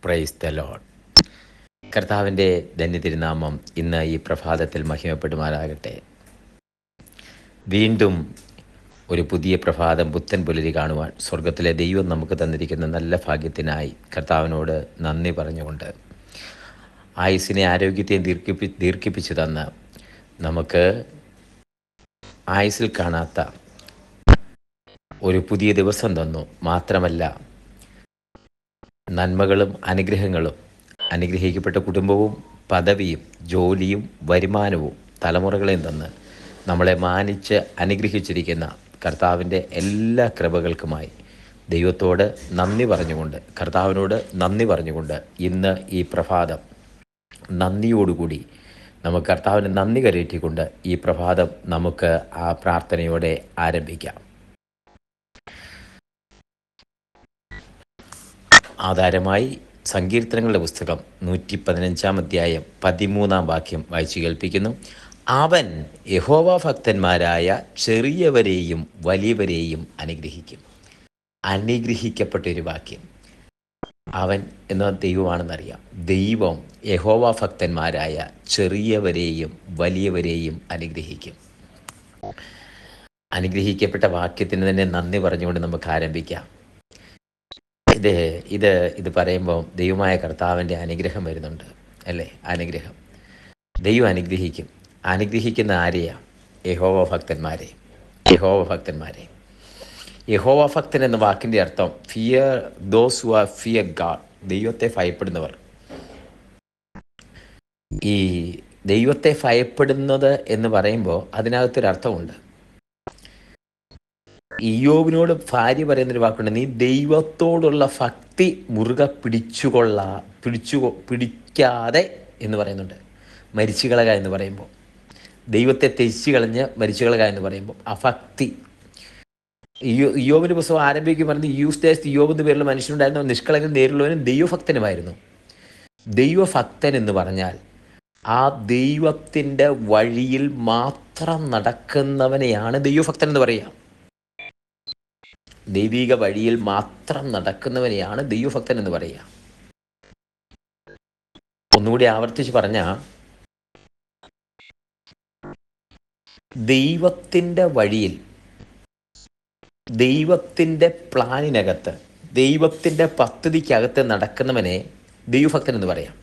Praise the Lord. കർത്താവിൻ്റെ ധന്യതിരുനാമം ഇന്ന് ഈ പ്രഭാതത്തിൽ മഹിമപ്പെടുമാറാകട്ടെ. വീണ്ടും ഒരു പുതിയ പ്രഭാതം, പുത്തൻ പുലരി കാണുവാൻ സ്വർഗത്തിലെ ദൈവം നമുക്ക് തന്നിരിക്കുന്ന നല്ല ഭാഗ്യത്തിനായി കർത്താവിനോട് നന്ദി പറഞ്ഞുകൊണ്ട്, ആയുസ്സിനെ ആരോഗ്യത്തെയും ദീർഘിപ്പിച്ചു തന്ന് നമുക്ക് ആയുസ്സിൽ കാണാത്ത ഒരു പുതിയ ദിവസം തന്നു. മാത്രമല്ല, നന്മകളും അനുഗ്രഹങ്ങളും, അനുഗ്രഹിക്കപ്പെട്ട കുടുംബവും പദവിയും ജോലിയും വരുമാനവും തലമുറകളെയും തന്ന് നമ്മളെ മാനിച്ച് അനുഗ്രഹിച്ചിരിക്കുന്ന കർത്താവിൻ്റെ എല്ലാ കൃപകൾക്കുമായി ദൈവത്തോട് നന്ദി പറഞ്ഞുകൊണ്ട്, കർത്താവിനോട് നന്ദി പറഞ്ഞുകൊണ്ട് ഇന്ന് ഈ പ്രഭാതം നന്ദിയോടുകൂടി നമുക്ക് കർത്താവിന് നന്ദി കരയറ്റിക്കൊണ്ട് ഈ പ്രഭാതം നമുക്ക് ആ പ്രാർത്ഥനയോടെ ആരംഭിക്കാം. ആധാരമായി സങ്കീർത്തനങ്ങളുടെ പുസ്തകം 115 അധ്യായം 13 വാക്യം വായിച്ചു കേൾപ്പിക്കുന്നു. അവൻ യഹോവ ഭക്തന്മാരായ ചെറിയവരെയും വലിയവരെയും അനുഗ്രഹിക്കും. അനുഗ്രഹിക്കപ്പെട്ടൊരു വാക്യം. അവൻ എന്ന ദൈവമാണെന്നറിയാം. ദൈവം യഹോവ ഭക്തന്മാരായ ചെറിയവരെയും വലിയവരെയും അനുഗ്രഹിക്കും. അനുഗ്രഹിക്കപ്പെട്ട വാക്യത്തിന് തന്നെ നന്ദി പറഞ്ഞുകൊണ്ട് നമുക്ക് ആരംഭിക്കാം. ഇത് പറയുമ്പോൾ ദൈവമായ കർത്താവിൻ്റെ അനുഗ്രഹം വരുന്നുണ്ട് അല്ലേ? അനുഗ്രഹം ദൈവം അനുഗ്രഹിക്കും. അനുഗ്രഹിക്കുന്ന ആരെയാ? യഹോവ ഭക്തന്മാരെ. യഹോവ ഭക്തൻ എന്ന വാക്കിൻ്റെ അർത്ഥം fear those who are fear God, ദൈവത്തെ ഭയപ്പെടുന്നവർ. ഈ ദൈവത്തെ ഭയപ്പെടുന്നത് എന്ന് പറയുമ്പോൾ അതിനകത്തൊരർത്ഥമുണ്ട്. ഇയ്യോബിനോട് ഭാര്യ പറയുന്നൊരു വാക്കുണ്ട്, നീ ദൈവത്തോടുള്ള ഭക്തി മുറുകെ പിടിക്കാതെ എന്ന് പറയുന്നുണ്ട്. മരിച്ചു കളക എന്ന് പറയുമ്പോൾ, ദൈവത്തെ തെറ്റിച്ചു കളഞ്ഞ് മരിച്ചു കളക എന്ന് പറയുമ്പോൾ ആ ഭക്തി. ഇയ്യോബിൻ്റെ പുസ്തകം ആരംഭിക്കും പറയുന്നത്, യൂസ്തേസ് ഇയ്യോബ് എന്ന പേരുള്ള മനുഷ്യനുണ്ടായിരുന്നു, നിഷ്കളങ്കനും നേരിലുള്ളവനും ദൈവഭക്തനുമായിരുന്നു. ദൈവഭക്തൻ എന്ന് പറഞ്ഞാൽ ആ ദൈവത്തിൻ്റെ വഴിയിൽ മാത്രം നടക്കുന്നവനെയാണ് ദൈവഭക്തൻ എന്ന് പറയുക. ദൈവിക വഴിയിൽ മാത്രം നടക്കുന്നവനെയാണ് ദൈവഭക്തൻ എന്ന് പറയുക. ഒന്നുകൂടി ആവർത്തിച്ച് പറഞ്ഞാൽ, ദൈവത്തിൻ്റെ വഴിയിൽ, ദൈവത്തിൻ്റെ പ്ലാനിനകത്ത്, ദൈവത്തിൻ്റെ പദ്ധതിക്കകത്ത് നടക്കുന്നവനെ ദൈവഭക്തൻ എന്ന് പറയാം.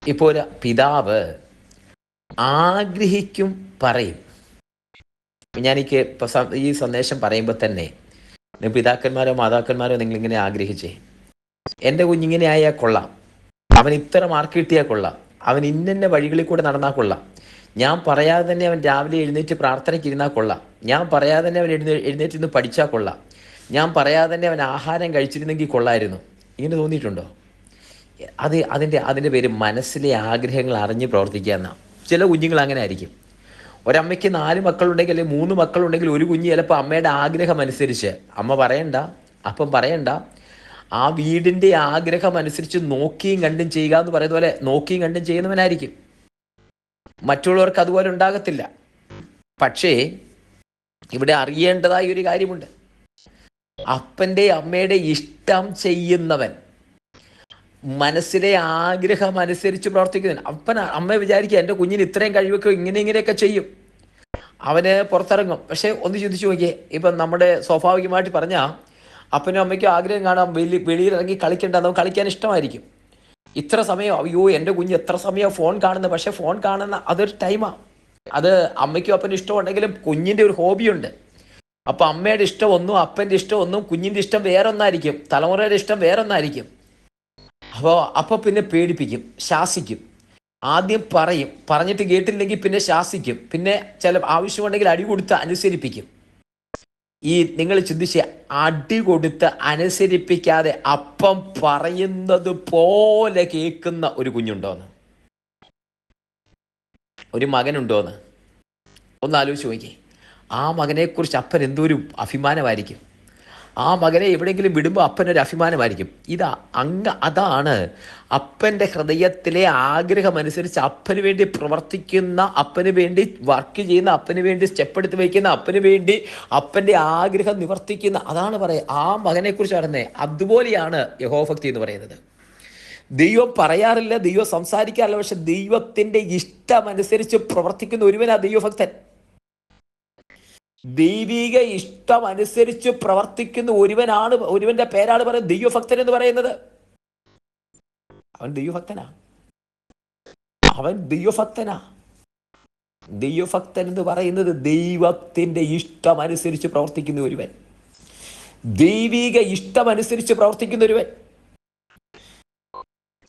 ഇപ്പോൾ ഒരു പിതാവ് ആഗ്രഹിക്കും, പറയും. ഞാനിക്ക് ഈ സന്ദേശം പറയുമ്പോൾ തന്നെ പിതാക്കന്മാരോ മാതാക്കന്മാരോ നിങ്ങളിങ്ങനെ ആഗ്രഹിച്ചേ, എൻ്റെ കുഞ്ഞിങ്ങനെ ആയാൽ കൊള്ളാം, അവൻ ഇത്ര മാർക്ക് കിട്ടിയാൽ കൊള്ളാം, അവൻ ഇന്ന വഴികളിൽ കൂടെ നടന്നാൽ കൊള്ളാം, ഞാൻ പറയാതെ തന്നെ അവൻ രാവിലെ എഴുന്നേറ്റ് പ്രാർത്ഥനയ്ക്ക് ഇരുന്നാൽ കൊള്ളാം, ഞാൻ പറയാതെ തന്നെ അവൻ എഴുന്നേറ്റ് ഇന്ന് പഠിച്ചാൽ കൊള്ളാം, ഞാൻ പറയാതെ തന്നെ അവൻ ആഹാരം കഴിച്ചിരുന്നെങ്കിൽ കൊള്ളായിരുന്നു. ഇങ്ങനെ തോന്നിയിട്ടുണ്ടോ? അതിൻ്റെ പേര് മനസ്സിലെ ആഗ്രഹങ്ങൾ അറിഞ്ഞ് പ്രവർത്തിക്കുക എന്നാണ്. ചില കുഞ്ഞുങ്ങൾ അങ്ങനെ ആയിരിക്കും. ഒരമ്മയ്ക്ക് 4 മക്കളുണ്ടെങ്കിൽ അല്ലെങ്കിൽ 3 മക്കളുണ്ടെങ്കിൽ ഒരു കുഞ്ഞ് ചിലപ്പോൾ അമ്മയുടെ ആഗ്രഹം അനുസരിച്ച്, അമ്മ പറയണ്ട, അപ്പം പറയണ്ട, ആ വീടിൻ്റെ ആഗ്രഹം അനുസരിച്ച് നോക്കിയും കണ്ടും ചെയ്യുക എന്ന് പറയുന്ന പോലെ നോക്കിയും കണ്ടും ചെയ്യുന്നവനായിരിക്കും. മറ്റുള്ളവർക്ക് അതുപോലെ ഉണ്ടാകത്തില്ല. പക്ഷേ ഇവിടെ അറിയേണ്ടതായ ഒരു കാര്യമുണ്ട്. അപ്പൻ്റെ അമ്മയുടെ ഇഷ്ടം ചെയ്യുന്നവൻ, മനസ്സിലെ ആഗ്രഹം അനുസരിച്ച് പ്രവർത്തിക്കുന്നവൻ. അമ്മ വിചാരിക്കുക എൻ്റെ കുഞ്ഞിന് ഇത്രയും കഴിവൊക്കെ ഇങ്ങനെയൊക്കെ ചെയ്യും, അവന് പുറത്തിറങ്ങും. പക്ഷെ ഒന്ന് ചിന്തിച്ചു നോക്കിയേ, ഇപ്പം നമ്മുടെ സ്വാഭാവികമായിട്ട് പറഞ്ഞാൽ അപ്പനും അമ്മയ്ക്കും ആഗ്രഹം കാണാം, വെളിയിലിറങ്ങി കളിക്കേണ്ടത്, കളിക്കാൻ ഇഷ്ടമായിരിക്കും. ഇത്ര സമയം, അയ്യോ എൻ്റെ കുഞ്ഞ് എത്ര സമയം ഫോൺ കാണുന്നത്. പക്ഷെ ഫോൺ കാണുന്ന അതൊരു ടൈമാണ്. അത് അമ്മയ്ക്കും അപ്പനും ഇഷ്ടമുണ്ടെങ്കിലും കുഞ്ഞിൻ്റെ ഒരു ഹോബിയുണ്ട്. അപ്പോൾ അമ്മയുടെ ഇഷ്ടം ഒന്നും, അപ്പൻ്റെ ഇഷ്ടം ഒന്നും, കുഞ്ഞിൻ്റെ ഇഷ്ടം വേറെ ഒന്നായിരിക്കും, തലമുറയുടെ ഇഷ്ടം വേറെ ഒന്നായിരിക്കും. അപ്പോൾ പിന്നെ പേടിപ്പിക്കും, ശാസിക്കും. ആദ്യം പറയും, പറഞ്ഞിട്ട് കേട്ടില്ലെങ്കിൽ പിന്നെ ശാസിക്കും, പിന്നെ ചില ആവശ്യമുണ്ടെങ്കിൽ അടി കൊടുത്ത് അനുസരിപ്പിക്കും. ഈ നിങ്ങൾ ചിന്തിച്ച്, അടി കൊടുത്ത് അനുസരിപ്പിക്കാതെ അപ്പം പറയുന്നത് പോലെ കേൾക്കുന്ന ഒരു കുഞ്ഞുണ്ടോന്ന്, ഒരു മകനുണ്ടോന്ന് ഒന്ന് ആലോചിച്ച് നോക്കി. ആ മകനെക്കുറിച്ച് അപ്പൻ എന്തോ ഒരു അഭിമാനമായിരിക്കും. ആ മകനെ എവിടെയെങ്കിലും വിടുമ്പോൾ അപ്പനൊരു അഭിമാനമായിരിക്കും. അതാണ് അപ്പൻ്റെ ഹൃദയത്തിലെ ആഗ്രഹമനുസരിച്ച് അപ്പന് വേണ്ടി പ്രവർത്തിക്കുന്ന, അപ്പന് വേണ്ടി വർക്ക് ചെയ്യുന്ന, അപ്പന് വേണ്ടി സ്റ്റെപ്പ് എടുത്ത് വയ്ക്കുന്ന, അപ്പന് വേണ്ടി അപ്പൻ്റെ ആഗ്രഹം നിവർത്തിക്കുന്ന, അതാണ് പറയുക ആ മകനെക്കുറിച്ച് പറയുന്നത്. അതുപോലെയാണ് യഹോഭക്തി എന്ന് പറയുന്നത്. ദൈവം പറയാറില്ല, ദൈവം സംസാരിക്കാറില്ല, പക്ഷെ ദൈവത്തിൻ്റെ ഇഷ്ടമനുസരിച്ച് പ്രവർത്തിക്കുന്ന ഒരുവനാ ദൈവഭക്തൻ. ദൈവിക ഇഷ്ടമനുസരിച്ച് പ്രവർത്തിക്കുന്ന ഒരുവന്റെ പേരാണ് പറയുന്നത് ദൈവഭക്തൻ എന്ന് പറയുന്നത്. അവൻ ദൈവഭക്തനാ. ദൈവഭക്തൻ എന്ന് പറയുന്നത് ദൈവത്തിന്റെ ഇഷ്ടമനുസരിച്ച് പ്രവർത്തിക്കുന്ന ഒരുവൻ, ദൈവിക ഇഷ്ടമനുസരിച്ച് പ്രവർത്തിക്കുന്ന ഒരുവൻ.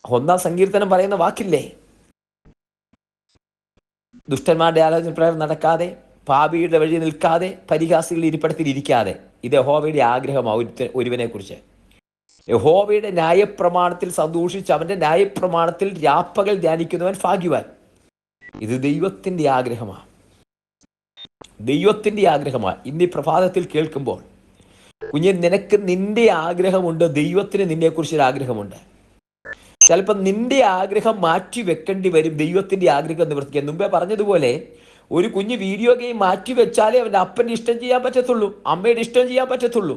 1-ാം സങ്കീർത്തനം പറയുന്ന വാക്കില്ലേ, ദുഷ്ടന്മാരുടെ ആലോചന പ്രകാരം നടക്കാതെ, പാപിയുടെ വഴി നിൽക്കാതെ, പരിഹാസികളുടെ ഇരിപ്പിടത്തിൽ ഇരിക്കാതെ. ഇത് യഹോവയുടെ ആഗ്രഹമാണ് ഒരുവനെ കുറിച്ച്. യഹോവയുടെ ന്യായപ്രമാണത്തിൽ സന്തോഷിച്ച് അവന്റെ ന്യായപ്രമാണത്തിൽ രാപ്പകൽ ധ്യാനിക്കുന്നവൻ ഭാഗ്യവാൻ. ഇത് ദൈവത്തിന്റെ ആഗ്രഹമാണ്. ഇന്ന് ഈ പ്രഭാതത്തിൽ കേൾക്കുമ്പോൾ കുഞ്ഞെ, നിനക്ക് നിന്റെ ആഗ്രഹമുണ്ട്, ദൈവത്തിന് നിന്നെക്കുറിച്ചൊരു ആഗ്രഹമുണ്ട്. ചിലപ്പോൾ നിന്റെ ആഗ്രഹം മാറ്റി വെക്കേണ്ടി വരും ദൈവത്തിന്റെ ആഗ്രഹം നിവർത്തിക്കാൻ. മുമ്പേ പറഞ്ഞതുപോലെ ഒരു കുഞ്ഞ് വീഡിയോ ഗെയിം മാറ്റി വെച്ചാലേ അവൻ്റെ അപ്പൻ്റെ ഇഷ്ടം ചെയ്യാൻ പറ്റത്തുള്ളൂ, അമ്മയുടെ ഇഷ്ടം ചെയ്യാൻ പറ്റത്തുള്ളൂ.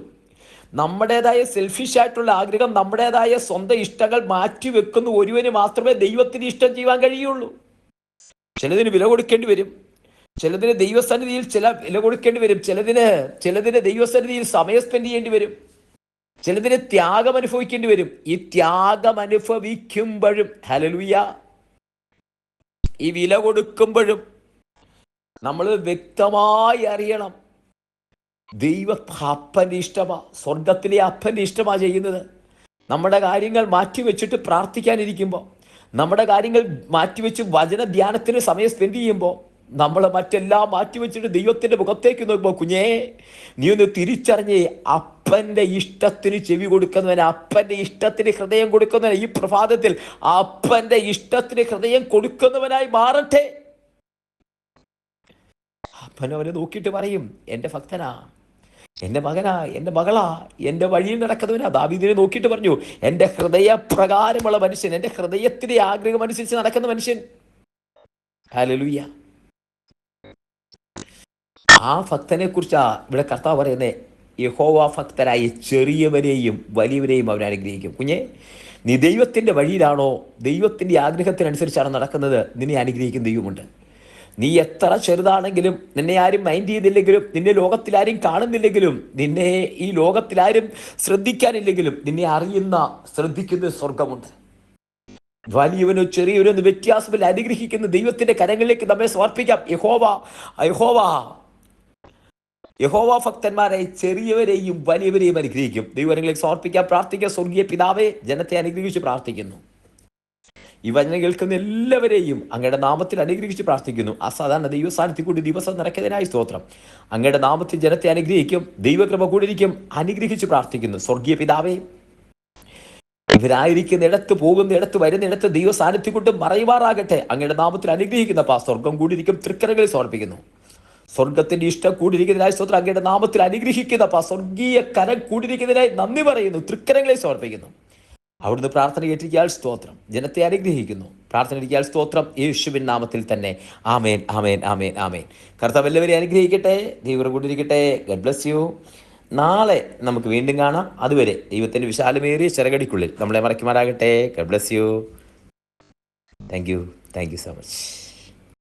നമ്മുടേതായ സെൽഫിഷ് ആയിട്ടുള്ള ആഗ്രഹം, നമ്മുടേതായ സ്വന്തം ഇഷ്ടങ്ങൾ മാറ്റി വെക്കുന്ന ഒരുവന് മാത്രമേ ദൈവത്തിന് ഇഷ്ടം ചെയ്യാൻ കഴിയുള്ളൂ. ചിലതിന് വില കൊടുക്കേണ്ടി വരും, ചിലതിന് ദൈവസന്നിധിയിൽ വില കൊടുക്കേണ്ടി വരും, ചിലതിന് ദൈവസന്നിധിയിൽ സമയം സ്പെൻഡ് ചെയ്യേണ്ടി വരും, ചിലതിന് ത്യാഗം അനുഭവിക്കേണ്ടി വരും. ഈ ത്യാഗം അനുഭവിക്കുമ്പോഴും, ഹല്ലേലൂയ, ഈ വില കൊടുക്കുമ്പോഴും നമ്മൾ വ്യക്തമായി അറിയണം, അപ്പൻ്റെ ഇഷ്ടമാ, സ്വർഗത്തിലെ അപ്പൻ്റെ ഇഷ്ടമാ ചെയ്യുന്നത്. നമ്മുടെ കാര്യങ്ങൾ മാറ്റിവെച്ചിട്ട് പ്രാർത്ഥിക്കാനിരിക്കുമ്പോൾ, നമ്മുടെ കാര്യങ്ങൾ മാറ്റിവെച്ച് വചന ധ്യാനത്തിന് സമയം സ്പെൻഡ് ചെയ്യുമ്പോൾ, നമ്മൾ മറ്റെല്ലാം മാറ്റിവെച്ചിട്ട് ദൈവത്തിന്റെ മുഖത്തേക്ക് നോക്കുമ്പോൾ, കുഞ്ഞേ, നീ ഒന്ന് തിരിച്ചറിഞ്ഞേ, അപ്പന്റെ ഇഷ്ടത്തിന് ചെവി കൊടുക്കുന്നവൻ, അപ്പന്റെ ഇഷ്ടത്തിന് ഹൃദയം കൊടുക്കുന്നവൻ ഈ പ്രഭാതത്തിൽ അപ്പന്റെ ഇഷ്ടത്തിന് ഹൃദയം കൊടുക്കുന്നവനായി മാറട്ടെ. അപ്പൻ അവനെ നോക്കിയിട്ട് പറയും, എൻ്റെ ഭക്തനാ, എൻ്റെ മകനാ, എൻ്റെ മകളാ, എൻ്റെ വഴിയിൽ നടക്കുന്നവനാ. ദാവീദിനെ നോക്കിയിട്ട് പറഞ്ഞു, എൻ്റെ ഹൃദയപ്രകാരമുള്ള മനുഷ്യൻ, എൻ്റെ ഹൃദയത്തിന്റെ ആഗ്രഹം അനുസരിച്ച് നടക്കുന്ന മനുഷ്യൻ. ഹല്ലേലൂയ. ആ ഭക്തനെ കുറിച്ചാ ഇവിടെ കർത്താവ് പറയുന്നത്. യഹോവ ഭക്തരായി ചെറിയവരെയും വലിയവരെയും അവൻ അനുഗ്രഹിക്കും. കുഞ്ഞെ, നീ ദൈവത്തിന്റെ വഴിയിലാണോ, ദൈവത്തിന്റെ ആഗ്രഹത്തിനനുസരിച്ചാണ് നടക്കുന്നത്, നിന്നെ അനുഗ്രഹിക്കുന്ന ദൈവമുണ്ട്. നീ എത്ര ചെറുതാണെങ്കിലും, നിന്നെ ആരും മൈൻഡ് ചെയ്തില്ലെങ്കിലും, നിന്നെ ലോകത്തിലാരും കാണുന്നില്ലെങ്കിലും, നിന്നെ ഈ ലോകത്തിലാരും ശ്രദ്ധിക്കാനില്ലെങ്കിലും, നിന്നെ ശ്രദ്ധിക്കുന്ന സ്വർഗമുണ്ട്. വലിയവനോ ചെറിയവനോ എന്ന് വ്യത്യാസമില്ല, അനുഗ്രഹിക്കുന്ന ദൈവത്തിന്റെ കരങ്ങളിലേക്ക് നമ്മെ സമർപ്പിക്കാം. യഹോവ ഭക്തന്മാരെ ചെറിയവരെയും വലിയവരെയും അനുഗ്രഹിക്കും. ദൈവങ്ങളിലേക്ക് സമർപ്പിക്കാം, പ്രാർത്ഥിക്കാം. സ്വർഗീയ പിതാവേ, ജനത്തെ അനുഗ്രഹിച്ച് പ്രാർത്ഥിക്കുന്നു. ഈ വചനം കേൾക്കുന്ന എല്ലാവരെയും അങ്ങയുടെ നാമത്തിൽ അനുഗ്രഹിച്ച് പ്രാർത്ഥിക്കുന്നു. അസാധാരണ ദൈവ സാന്നിധ്യം കൂടി ദിവസം നടക്കുന്നതിനായി സ്തോത്രം. അങ്ങയുടെ നാമത്തിൽ ജനത്തെ അനുഗ്രഹിക്കും, ദൈവകൃപ കൂടിയിരിക്കും. അനുഗ്രഹിച്ച് പ്രാർത്ഥിക്കുന്നു. സ്വർഗീയ പിതാവേ, ഇവരായിരിക്കുന്നിടത്ത്, പോകുന്നിടത്ത്, വരുന്നിടത്ത് ദൈവ സാന്നിധ്യം കൊണ്ട് മറയുമാറാകട്ടെ. അങ്ങയുടെ നാമത്തിൽ അനുഗ്രഹിക്കുന്നപ്പാ, സ്വർഗം കൂടിയിരിക്കും. തൃക്കരങ്ങളിൽ സമർപ്പിക്കുന്നു. സ്വർഗത്തിന്റെ ഇഷ്ടം കൂടിയിരിക്കുന്നതിനായി സ്തോത്രം. അങ്ങയുടെ നാമത്തിൽ അനുഗ്രഹിക്കുന്നപ്പാ, സ്വർഗീയ കരം കൂടിയിരിക്കുന്നതിനായി നന്ദി പറയുന്നു. തൃക്കരങ്ങളിൽ സമർപ്പിക്കുന്നു. അവിടുന്ന് പ്രാർത്ഥന കേട്ടിരിക്കാൻ സ്തോത്രം. ജനത്തെ അനുഗ്രഹിക്കുന്നു. പ്രാർത്ഥന ഇരിക്കാൻ സ്തോത്രം. യേശുവിൻ നാമത്തിൽ തന്നെ. ആമേൻ, ആമേൻ, ആമേൻ, ആമേൻ. കർത്താവ് എല്ലാവരെയും അനുഗ്രഹിക്കട്ടെ. ദൈവം കൂടിയിരിക്കട്ടെ. Garh bless U. നാളെ നമുക്ക് വീണ്ടും കാണാം. അതുവരെ ദൈവത്തിന്റെ വിശാലമേറിയ ചിറകടിക്കുള്ളിൽ നമ്മളെ മറയ്ക്കുമാറാകട്ടെ. God bless you. Thank you so much.